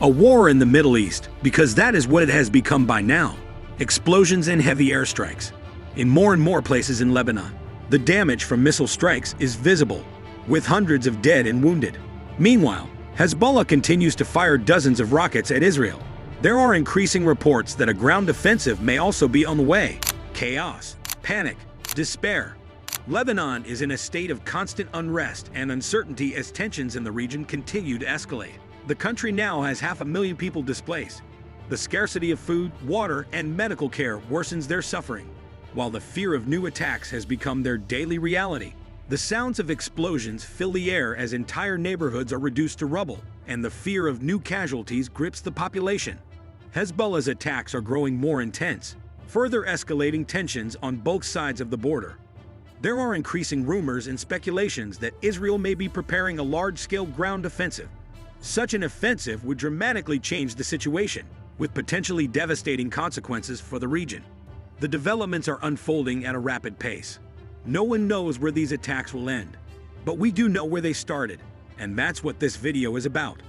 A war in the Middle East, because that is what it has become by now. Explosions and heavy airstrikes. In more and more places in Lebanon, the damage from missile strikes is visible, with hundreds of dead and wounded. Meanwhile, Hezbollah continues to fire dozens of rockets at Israel. There are increasing reports that a ground offensive may also be on the way. Chaos, panic, despair. Lebanon is in a state of constant unrest and uncertainty as tensions in the region continue to escalate. The country now has 500,000 people displaced. The scarcity of food, water, and medical care worsens their suffering, while the fear of new attacks has become their daily reality. The sounds of explosions fill the air as entire neighborhoods are reduced to rubble, and the fear of new casualties grips the population. Hezbollah's attacks are growing more intense, further escalating tensions on both sides of the border. There are increasing rumors and speculations that Israel may be preparing a large-scale ground offensive. Such an offensive would dramatically change the situation, with potentially devastating consequences for the region. The developments are unfolding at a rapid pace. No one knows where these attacks will end, but we do know where they started, and that's what this video is about.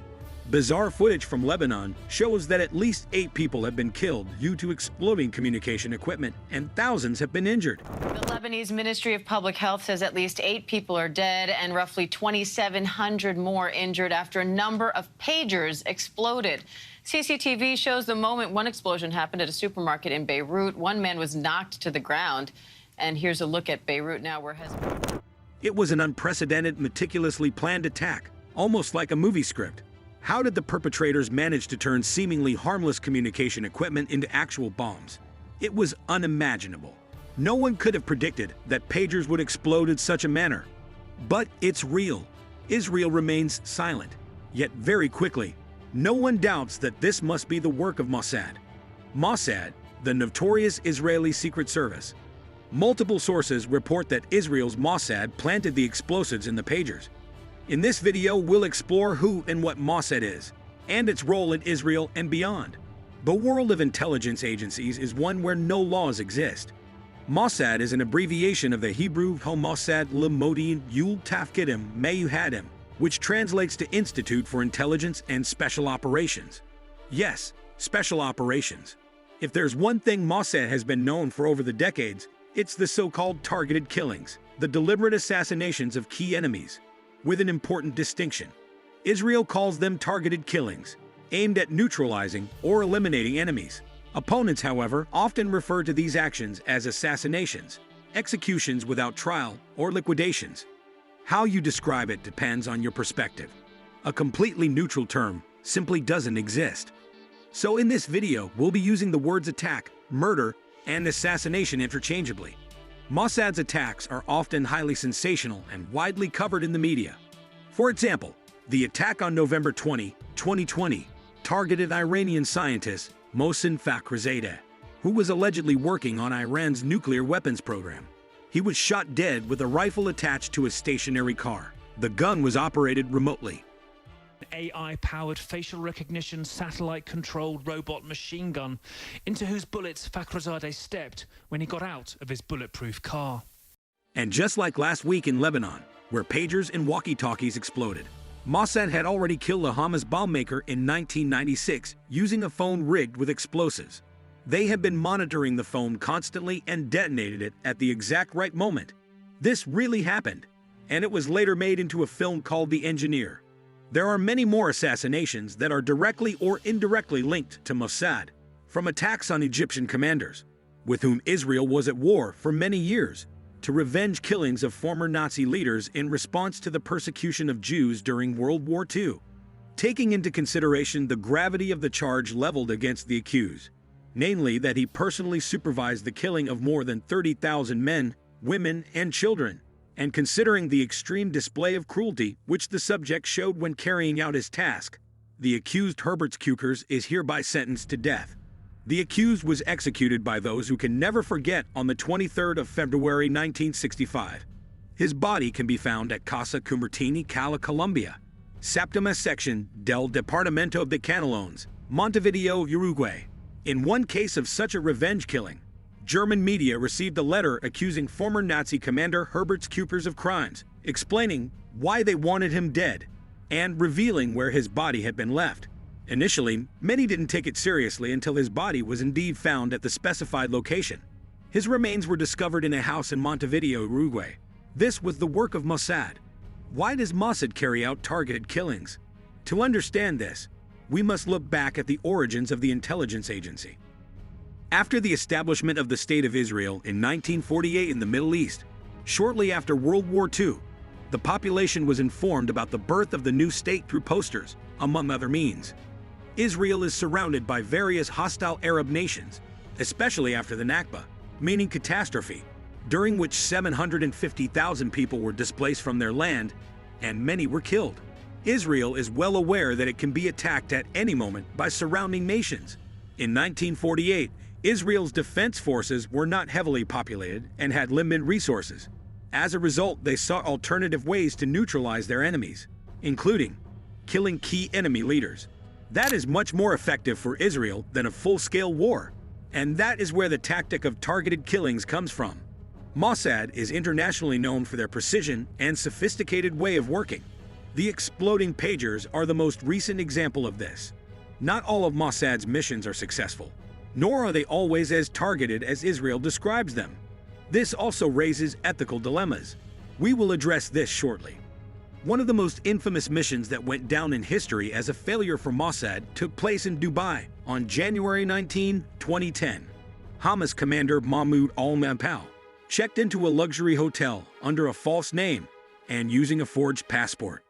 Bizarre footage from Lebanon shows that at least 8 people have been killed due to exploding communication equipment, and thousands have been injured. The Lebanese Ministry of Public Health says at least 8 people are dead and roughly 2,700 more injured after a number of pagers exploded. CCTV shows the moment one explosion happened at a supermarket in Beirut. One man was knocked to the ground. And here's a look at Beirut now, where It was an unprecedented, meticulously planned attack, almost like a movie script. How did the perpetrators manage to turn seemingly harmless communication equipment into actual bombs? It was unimaginable. No one could have predicted that pagers would explode in such a manner. But it's real. Israel remains silent. Yet very quickly, no one doubts that this must be the work of Mossad. Mossad, the notorious Israeli secret service. Multiple sources report that Israel's Mossad planted the explosives in the pagers. In this video, we'll explore who and what Mossad is, and its role in Israel and beyond. The world of intelligence agencies is one where no laws exist. Mossad is an abbreviation of the Hebrew Mossad Limodin Yul Tafkidim Meyuhadim, which translates to Institute for Intelligence and Special Operations. Yes, special operations. If there's one thing Mossad has been known for over the decades, it's the so-called targeted killings, the deliberate assassinations of key enemies. With an important distinction. Israel calls them targeted killings, aimed at neutralizing or eliminating enemies. Opponents, however, often refer to these actions as assassinations, executions without trial, or liquidations. How you describe it depends on your perspective. A completely neutral term simply doesn't exist. So in this video, we'll be using the words attack, murder, and assassination interchangeably. Mossad's attacks are often highly sensational and widely covered in the media. For example, the attack on November 20, 2020, targeted Iranian scientist Mohsen Fakhrizadeh, who was allegedly working on Iran's nuclear weapons program. He was shot dead with a rifle attached to a stationary car. The gun was operated remotely. AI-powered facial recognition, satellite-controlled robot machine gun, into whose bullets Fakhrizadeh stepped when he got out of his bulletproof car. And just like last week in Lebanon, where pagers and walkie-talkies exploded, Mossad had already killed a Hamas bomb maker in 1996 using a phone rigged with explosives. They had been monitoring the phone constantly and detonated it at the exact right moment. This really happened, and it was later made into a film called The Engineer. There are many more assassinations that are directly or indirectly linked to Mossad, from attacks on Egyptian commanders, with whom Israel was at war for many years, to revenge killings of former Nazi leaders in response to the persecution of Jews during World War II. Taking into consideration the gravity of the charge leveled against the accused, namely that he personally supervised the killing of more than 30,000 men, women, and children, and considering the extreme display of cruelty which the subject showed when carrying out his task, the accused Herbert Kukers is hereby sentenced to death. The accused was executed by those who can never forget on the 23rd of February 1965. His body can be found at Casa Cumartini, Cala, Colombia, Septima Section del Departamento de Canelones, Montevideo, Uruguay. In one case of such a revenge killing, German media received a letter accusing former Nazi commander Herbert Kukers of crimes, explaining why they wanted him dead, and revealing where his body had been left. Initially, many didn't take it seriously until his body was indeed found at the specified location. His remains were discovered in a house in Montevideo, Uruguay. This was the work of Mossad. Why does Mossad carry out targeted killings? To understand this, we must look back at the origins of the intelligence agency. After the establishment of the State of Israel in 1948 in the Middle East, shortly after World War II, the population was informed about the birth of the new state through posters, among other means. Israel is surrounded by various hostile Arab nations, especially after the Nakba, meaning catastrophe, during which 750,000 people were displaced from their land and many were killed. Israel is well aware that it can be attacked at any moment by surrounding nations. In 1948, Israel's defense forces were not heavily populated and had limited resources. As a result, they sought alternative ways to neutralize their enemies, including killing key enemy leaders. That is much more effective for Israel than a full-scale war, and that is where the tactic of targeted killings comes from. Mossad is internationally known for their precision and sophisticated way of working. The exploding pagers are the most recent example of this. Not all of Mossad's missions are successful, nor are they always as targeted as Israel describes them. This also raises ethical dilemmas. We will address this shortly. One of the most infamous missions that went down in history as a failure for Mossad took place in Dubai on January 19, 2010. Hamas commander Mahmoud al-Mapal checked into a luxury hotel under a false name and using a forged passport.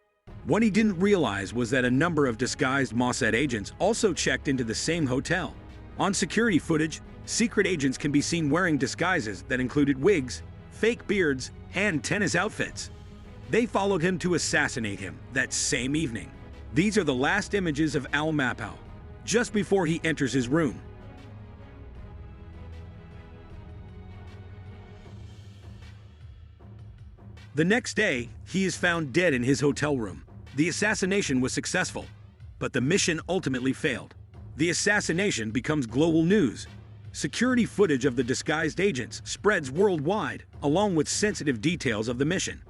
What he didn't realize was that a number of disguised Mossad agents also checked into the same hotel. On security footage, secret agents can be seen wearing disguises that included wigs, fake beards, and tennis outfits. They followed him to assassinate him that same evening. These are the last images of al-Mapal, just before he enters his room. The next day, he is found dead in his hotel room. The assassination was successful, but the mission ultimately failed. The assassination becomes global news. Security footage of the disguised agents spreads worldwide, along with sensitive details of the mission.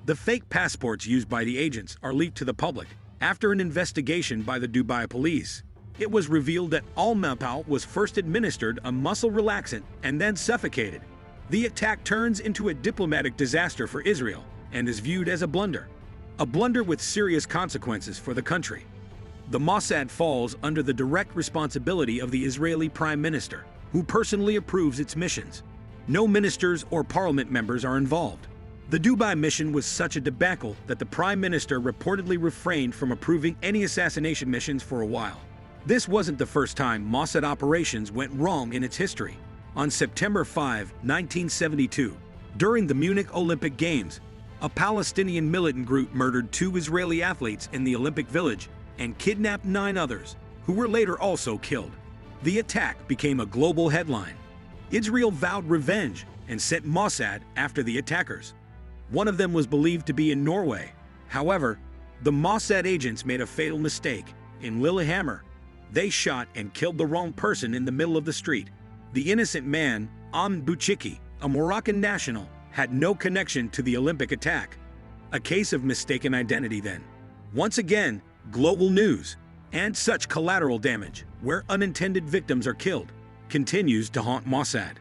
The fake passports used by the agents are leaked to the public. After an investigation by the Dubai police, it was revealed that al-Mapal was first administered a muscle relaxant and then suffocated. The attack turns into a diplomatic disaster for Israel and is viewed as a blunder with serious consequences for the country. The Mossad falls under the direct responsibility of the Israeli Prime Minister, who personally approves its missions. No ministers or parliament members are involved. The Dubai mission was such a debacle that the Prime Minister reportedly refrained from approving any assassination missions for a while. This wasn't the first time Mossad operations went wrong in its history. On September 5, 1972, during the Munich Olympic Games, a Palestinian militant group murdered 2 Israeli athletes in the Olympic Village and kidnapped 9 others, who were later also killed. The attack became a global headline. Israel vowed revenge and sent Mossad after the attackers. One of them was believed to be in Norway. However, the Mossad agents made a fatal mistake. In Lillehammer, they shot and killed the wrong person in the middle of the street. The innocent man, Bouchiki, a Moroccan national, had no connection to the Olympic attack. A case of mistaken identity then. Once again, global news, and such collateral damage, where unintended victims are killed, continues to haunt Mossad.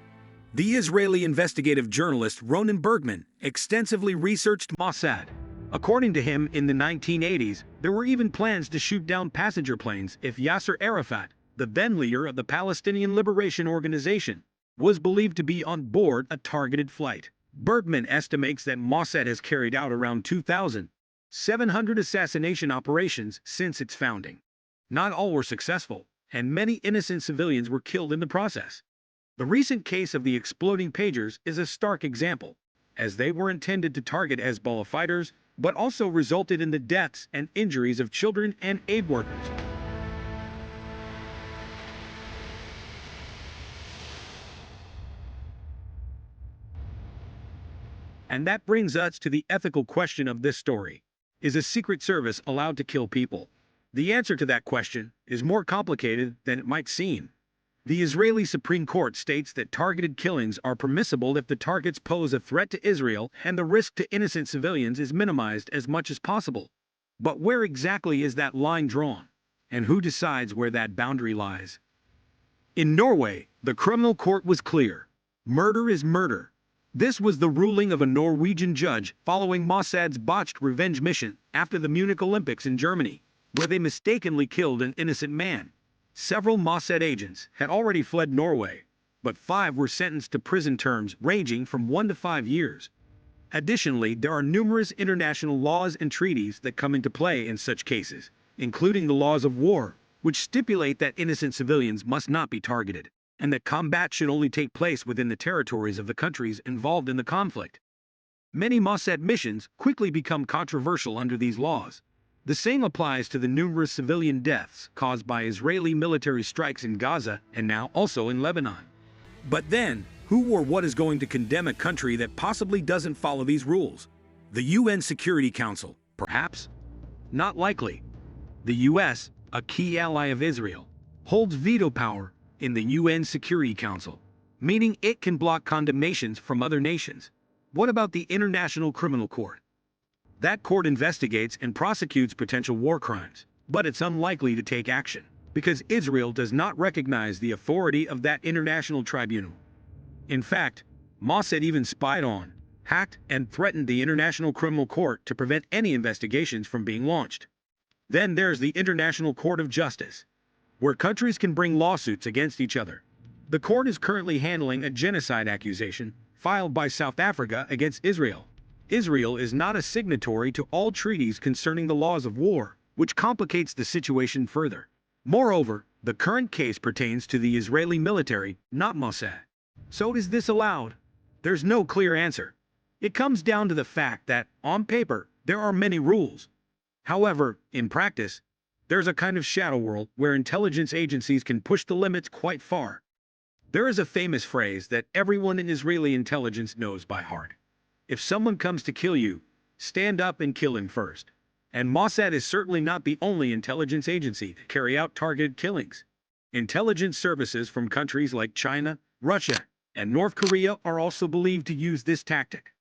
The Israeli investigative journalist Ronen Bergman extensively researched Mossad. According to him, in the 1980s, there were even plans to shoot down passenger planes if Yasser Arafat, the then leader of the Palestinian Liberation Organization, was believed to be on board a targeted flight. Bergman estimates that Mossad has carried out around 2,700 assassination operations since its founding. Not all were successful, and many innocent civilians were killed in the process. The recent case of the exploding pagers is a stark example, as they were intended to target Hezbollah fighters, but also resulted in the deaths and injuries of children and aid workers. And that brings us to the ethical question of this story. Is a secret service allowed to kill people? The answer to that question is more complicated than it might seem. The Israeli Supreme Court states that targeted killings are permissible if the targets pose a threat to Israel and the risk to innocent civilians is minimized as much as possible. But where exactly is that line drawn? And who decides where that boundary lies? In Norway, the criminal court was clear. Murder is murder. This was the ruling of a Norwegian judge following Mossad's botched revenge mission after the Munich Olympics in Germany, where they mistakenly killed an innocent man. Several Mossad agents had already fled Norway, but 5 were sentenced to prison terms ranging from 1 to 5 years. Additionally, there are numerous international laws and treaties that come into play in such cases, including the laws of war, which stipulate that innocent civilians must not be targeted, and that combat should only take place within the territories of the countries involved in the conflict. Many Mossad missions quickly become controversial under these laws. The same applies to the numerous civilian deaths caused by Israeli military strikes in Gaza and now also in Lebanon. But then, who or what is going to condemn a country that possibly doesn't follow these rules? The UN Security Council, perhaps? Not likely. The US, a key ally of Israel, holds veto power in the UN Security Council, meaning it can block condemnations from other nations. What about the International Criminal Court? That court investigates and prosecutes potential war crimes, but it's unlikely to take action, because Israel does not recognize the authority of that international tribunal. In fact, Mossad even spied on, hacked, and threatened the International Criminal Court to prevent any investigations from being launched. Then there's the International Court of Justice, where countries can bring lawsuits against each other. The court is currently handling a genocide accusation filed by South Africa against Israel. Israel is not a signatory to all treaties concerning the laws of war, which complicates the situation further. Moreover, the current case pertains to the Israeli military, not Mossad. So is this allowed? There's no clear answer. It comes down to the fact that, on paper, there are many rules. However, in practice, there's a kind of shadow world where intelligence agencies can push the limits quite far. There is a famous phrase that everyone in Israeli intelligence knows by heart. If someone comes to kill you, stand up and kill him first. And Mossad is certainly not the only intelligence agency to carry out targeted killings. Intelligence services from countries like China, Russia, and North Korea are also believed to use this tactic.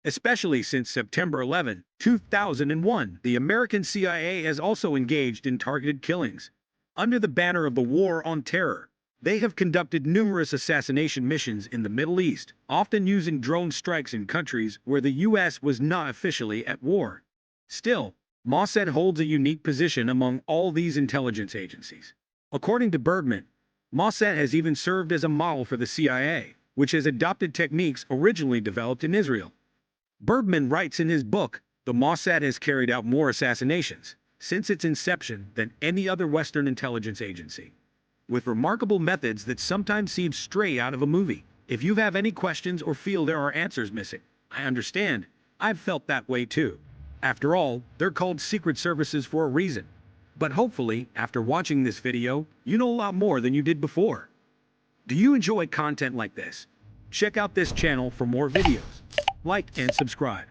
Especially since September 11, 2001, the American CIA has also engaged in targeted killings. Under the banner of the War on Terror, they have conducted numerous assassination missions in the Middle East, often using drone strikes in countries where the US was not officially at war. Still, Mossad holds a unique position among all these intelligence agencies. According to Bergman, Mossad has even served as a model for the CIA, which has adopted techniques originally developed in Israel. Bergman writes in his book, "The Mossad has carried out more assassinations since its inception than any other Western intelligence agency, with remarkable methods that sometimes seem straight out of a movie." If you have any questions or feel there are answers missing, I understand. I've felt that way too. After all, they're called secret services for a reason. But hopefully, after watching this video, you know a lot more than you did before. Do you enjoy content like this? Check out this channel for more videos. Like and subscribe.